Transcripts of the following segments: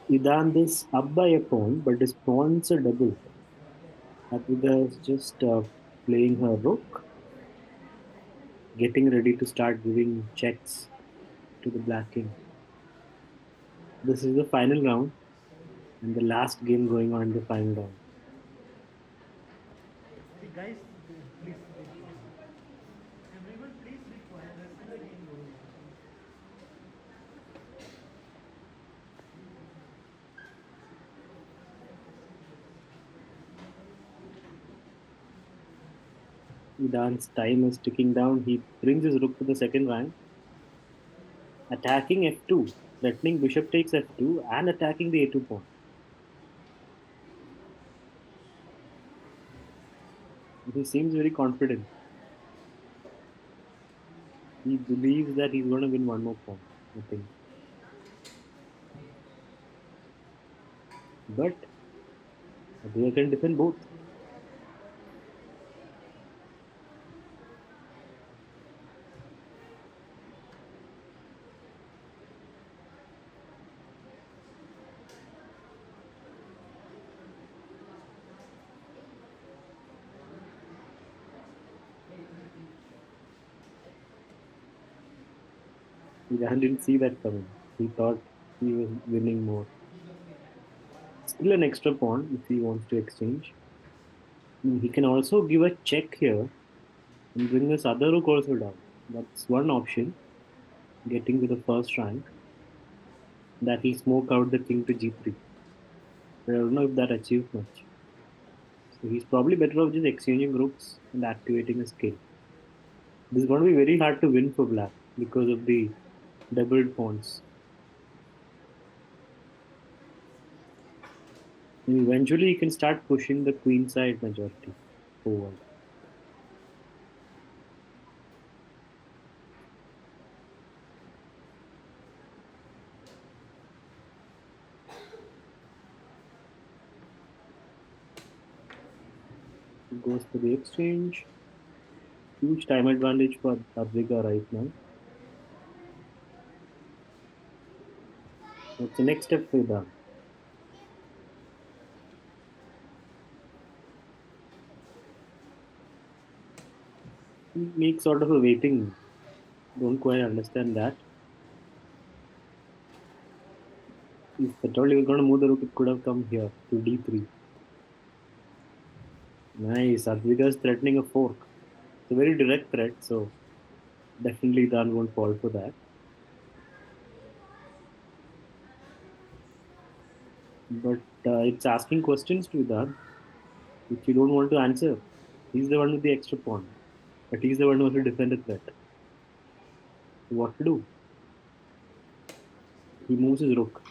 Idan is up by a pawn, but his pawns are double. Abiga is just playing her rook, getting ready to start giving checks to the black king. This is the final round and the last game going on in the final round. The guys, please, everyone, please be quiet. Let the game go. Idan's time is ticking down. He brings his rook to the second rank, attacking f2, threatening bishop takes f2, and attacking the a2 pawn. He seems very confident. He believes that he's going to win one more pawn, I think. But Abhiya can defend both. Idan didn't see that coming. He thought he was winning more. Still an extra pawn if he wants to exchange. He can also give a check here and bring this other rook also down. That's one option, getting to the first rank, that he smoke out the king to g3. But I don't know if that achieves much. So he's probably better off just exchanging rooks and activating his king. This is going to be very hard to win for black because of the doubled pawns. And eventually he can start pushing the queen side majority forward. He goes for the exchange. Huge time advantage for Advika right now. What's the next step for Idan? He makes sort of a waiting. Don't quite understand that. If at all he was going to move the rook, it could have come here to d3. Nice. Advika is threatening a fork. It's a very direct threat, so definitely Idan won't fall for that. But it's asking questions to Idan which you don't want to answer. He's the one with the extra pawn, but he's the one who has to defend the threat. So what to do? He moves his rook.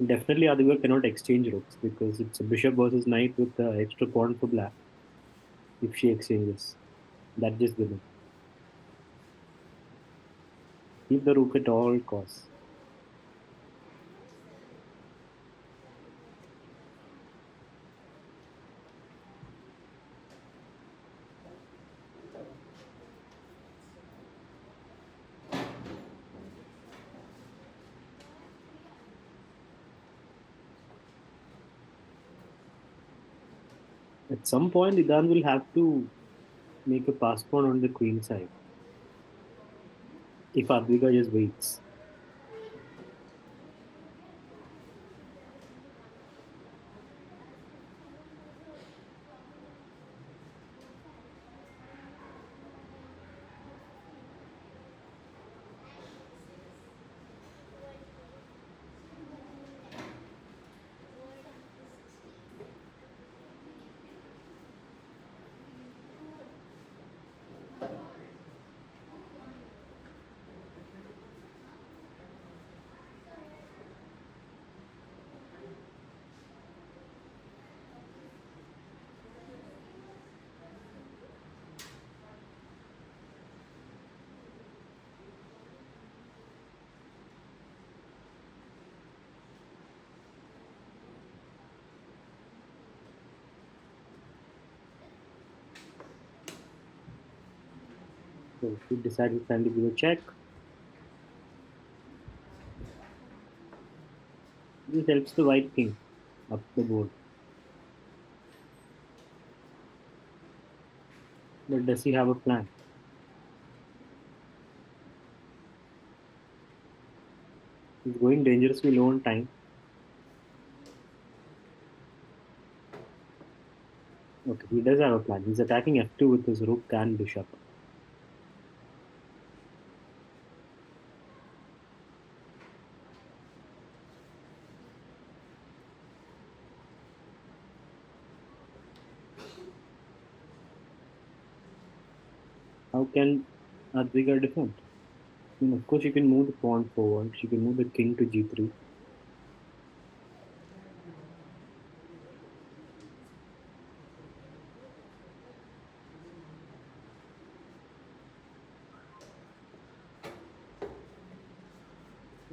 Definitely, Adiva cannot exchange rooks because it's a bishop versus knight with the extra pawn for black. If she exchanges, that just winning. Keep the rook at all costs. At some point, Idan will have to make a pass pawn on the queen side if Advika just waits. So he decided to kindly give a check. This helps the white king up the board. But does he have a plan? He's going dangerously low on time. Okay, he does have a plan. He's attacking f2 with his rook and bishop. How can Advika defend? Of course, she can move the pawn forward. She can move the king to g3.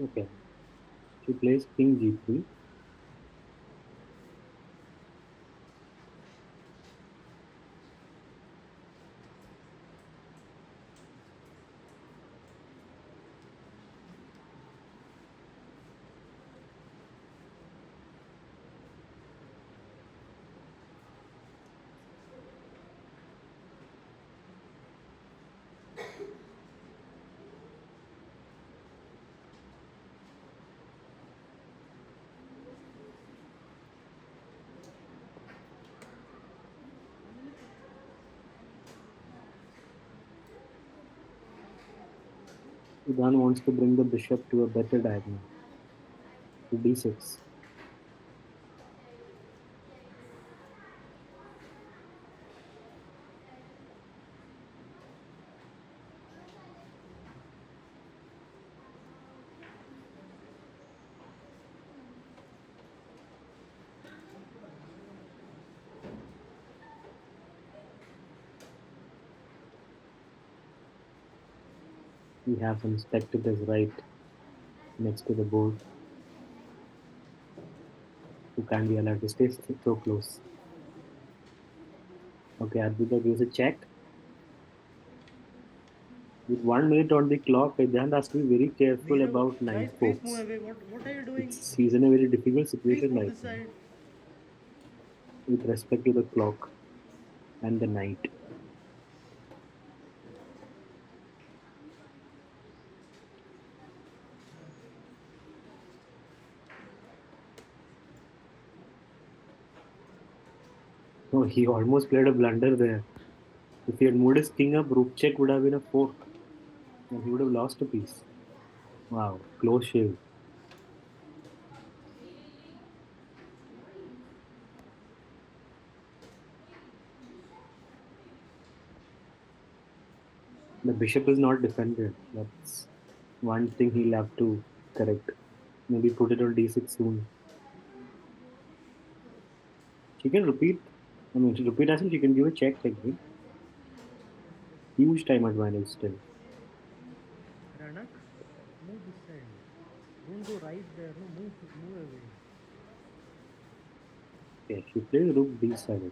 Okay, she plays king g3. Ivan wants to bring the bishop to a better diagonal, to d6. We have some spectators right next to the board who can't be allowed to stay so close. Okay, Advika gives a check. With 1 minute on the clock, Vedant has to be very careful Neerav, about knight guys, please move forks. away. What are you doing? He's in a very difficult Please situation move right this now side. with respect to the clock and the knight. Oh, he almost played a blunder there. If he had moved his king up, rook check would have been a fork, and he would have lost a piece. Wow, close shave. The bishop is not defended. That's one thing he'll have to correct. Maybe put it on d6 soon. She can repeat. I mean, to repeat as well, she can give a check again. Huge time advantage still. Ranak, move this side. Don't go right there. No, move away. Okay, she plays rook d7.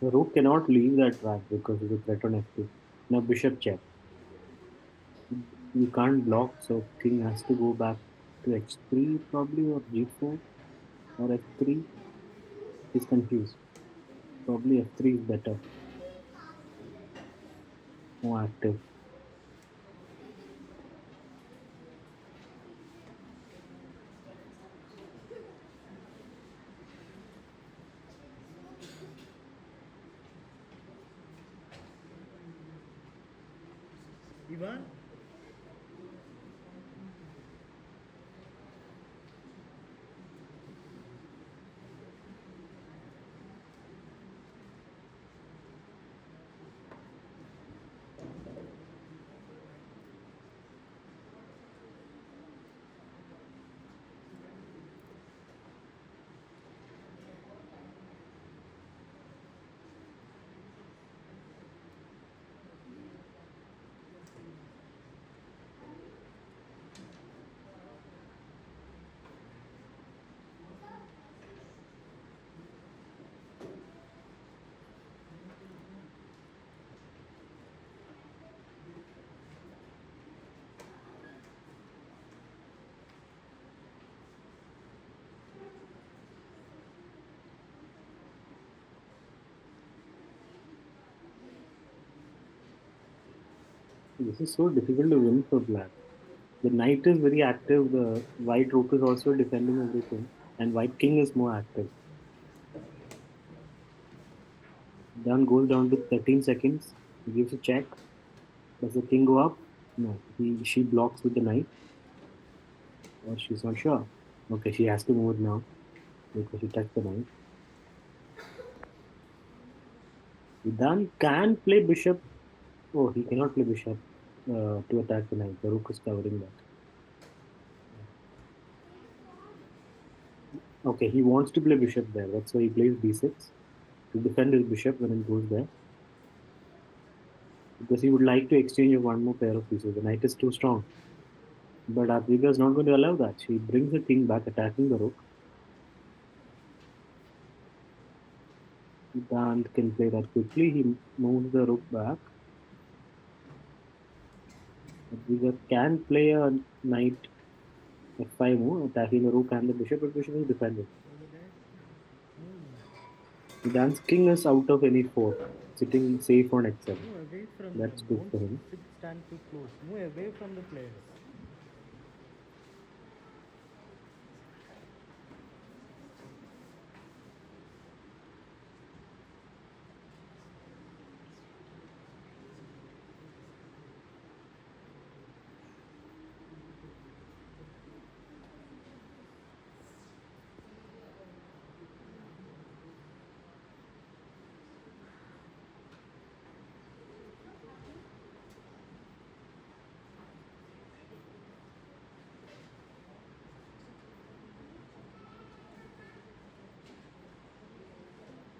The rook cannot leave that track because of the threat on f2. Now bishop check. You can't block, so king has to go back to h3 probably or g4 or f3. He's confused. Probably f3 is better, more active. Ivan, This is so difficult to win for black. The knight is very active. The white rook is also defending everything, and white king is more active. Done goes down to 13 seconds. He gives a check. Does the king go up? No. She blocks with the knight, or she's not sure. Okay, she has to move it now because she touched the knight. Vidan can play bishop. Oh, he cannot play bishop to attack the knight. The rook is covering that. Okay, he wants to play bishop there. That's why he plays b6 to defend his bishop when it goes there. Because he would like to exchange one more pair of pieces. The knight is too strong. But Advika is not going to allow that. She brings the king back, attacking the rook. Dant can play that quickly. He moves the rook back. Advika can play a knight f5 move, attacking the rook and the bishop, but bishop is defended. Maybe that. Move. Dan's king is out of any fork, sitting safe on h7. Move away from That's them. good Don't for him. stand too close. Move away from the players.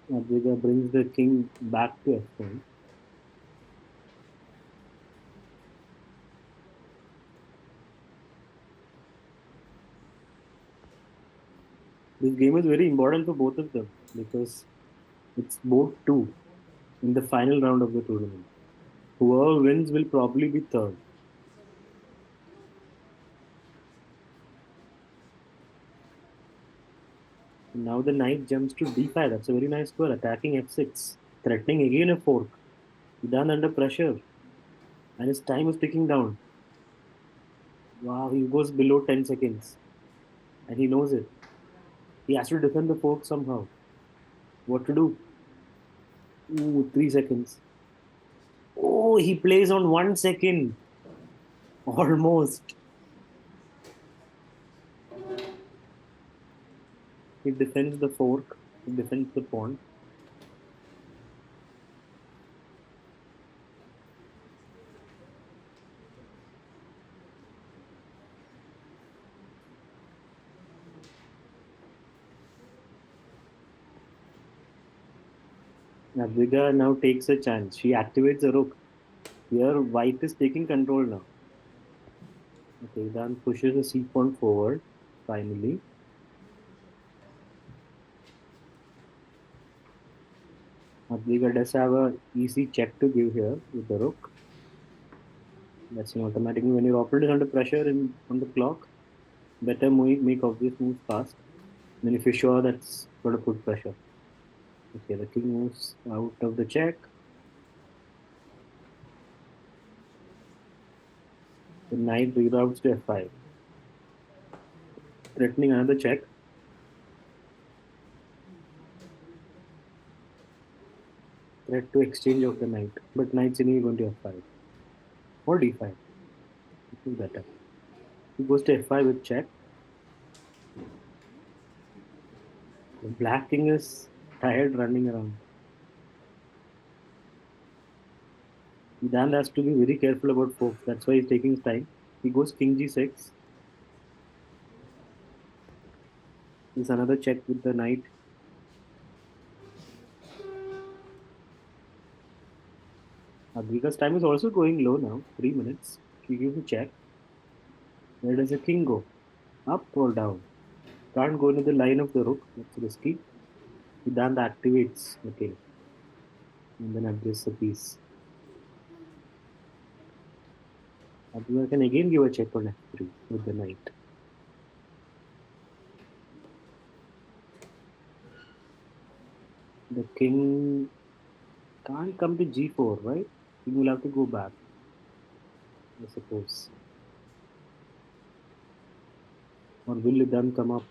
Advika brings the king back to f1. This game is very important for both of them because it's both two in the final round of the tournament. Whoever wins will probably be third. Now the knight jumps to d5. That's a very nice square, attacking f6, threatening again a fork. Done under pressure, and his time is ticking down. Wow, he goes below 10 seconds, and he knows it. He has to defend the fork somehow. What to do? Ooh, 3 seconds. Oh, he plays on 1 second. Almost. He defends the fork. He defends the pawn. Navika now takes a chance. She activates a rook. Here, white is taking control now. Okay, then pushes the c pawn forward. Finally, Navika does have a easy check to give here with the rook. That's automatically when your opponent is under pressure on the clock. Better make obvious moves fast. Then if you're sure that's going to put pressure. Okay, the king moves out of the check. The knight reroutes to f5, threatening another check. Threat to exchange of the knight, but knight's anyway going to f5 or d5. This is better. He goes to f5 with check. The black king is tired running around. Dan has to be very careful about forks. That's why he's taking his time. He goes king g6. There's another check with the knight. Advika's time is also going low now. 3 minutes. She gives a check. Where does the king go? Up or down? Can't go into the line of the rook. That's risky. Then activates. Okay. And then adjusts the piece. Advika can again give a check on f3 with the knight. The king can't come to g4, right? He will have to go back. I suppose. Or will Idan come up?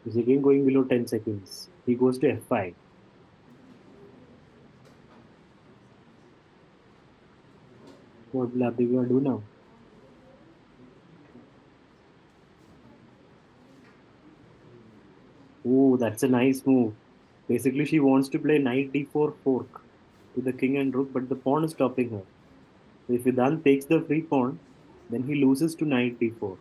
He's again going below 10 seconds. He goes to F5. What will Abdiga do now? Oh, that's a nice move. Basically, she wants to play knight d4 fork to the king and rook, but the pawn is stopping her. So if Idan takes the free pawn, then he loses to knight d4.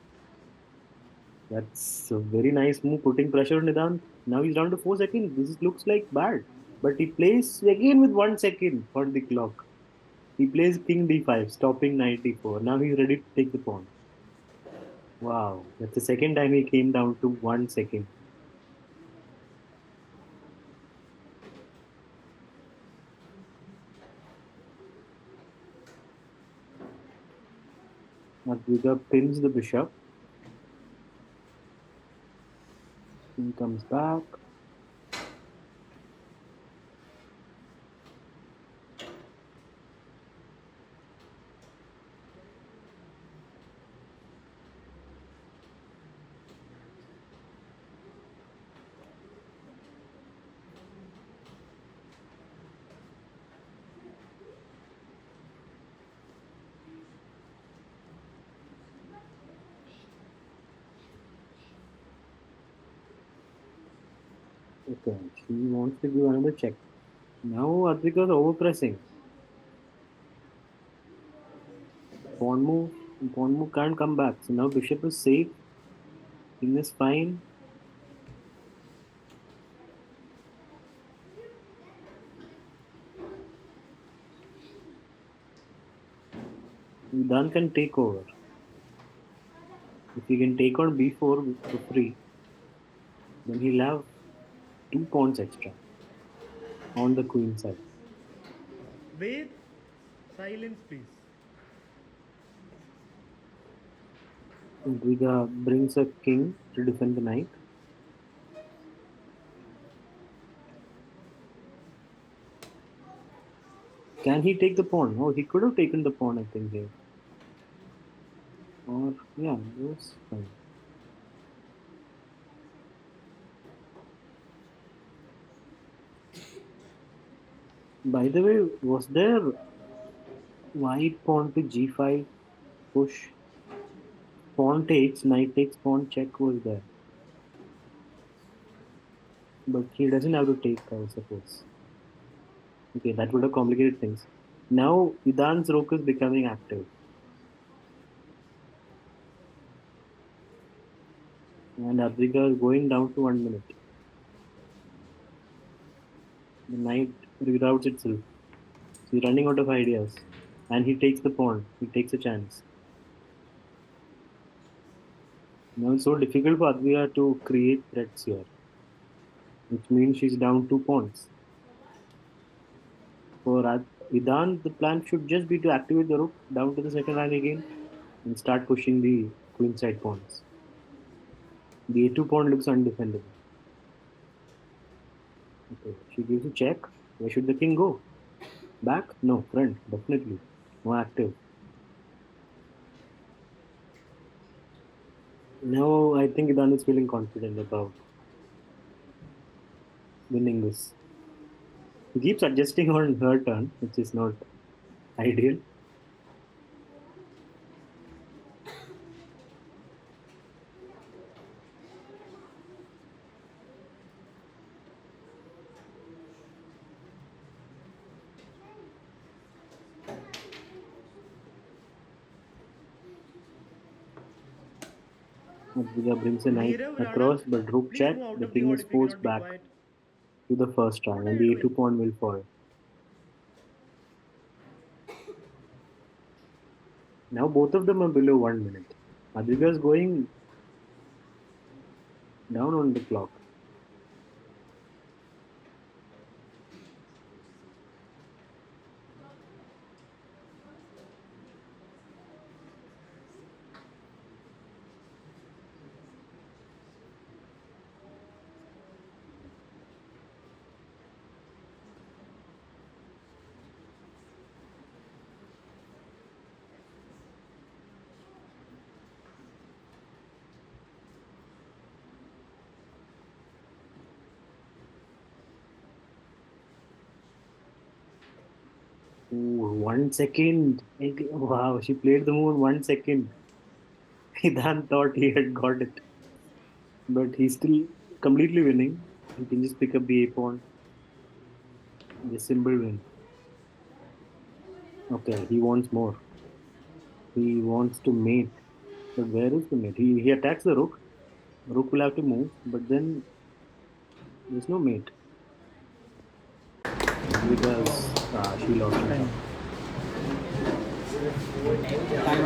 That's a very nice move, putting pressure on Idan. Now he's down to 4 seconds. This looks like bad. But he plays again with 1 second on the clock. He plays king d5, stopping knight d4. Now he's ready to take the pawn. Wow, that's the second time he came down to 1 second. Advika pins the bishop. He comes back. Okay, she wants to give another check. Now Advika is overpressing. Pawn move. Pawn move can't come back. So now bishop is safe. King is fine. Dan can take over. If he can take on b4 for free, then he'll have 2 pawns extra on the queen side. Wait, silence, please. Advika brings a king to defend the knight. Can he take the pawn? Oh, he could have taken the pawn, I think, here. Or, yeah, it was fine. By the way, was there white pawn to g5 push? Pawn takes, knight takes, pawn check was there. But he doesn't have to take, I suppose. Okay, that would have complicated things. Now, Idan's rook is becoming active. And Advika is going down to 1 minute. The knight reroutes itself. So he's running out of ideas. And he takes the pawn. He takes a chance. Now it's so difficult for Advika to create threats here, which means she's down 2 pawns. For Idan, the plan should just be to activate the rook down to the second line again and start pushing the queenside pawns. The a2 pawn looks undefendable. Okay, she gives a check. Where should the king go? Back? No, front, definitely. More active. Now I think Idan is feeling confident about winning this. He keeps adjusting on her turn, which is not ideal. Advija brings a knight Nirav, Ranak, across, but rook please check. move out The of the king board is if you forced cannot be back quiet. to the first rank, What are and you the a2 doing? pawn will fall. Now both of them are below 1 minute. Advija is going down on the clock. Ooh, 1 second. Wow, she played the move in 1 second. Hidan thought he had got it, but he's still completely winning. He can just pick up the A pawn, the symbol win. Okay, he wants more. He wants to mate. But where is the mate? He attacks the rook. Rook will have to move, but then there's no mate. Because she lost in Time. time. Time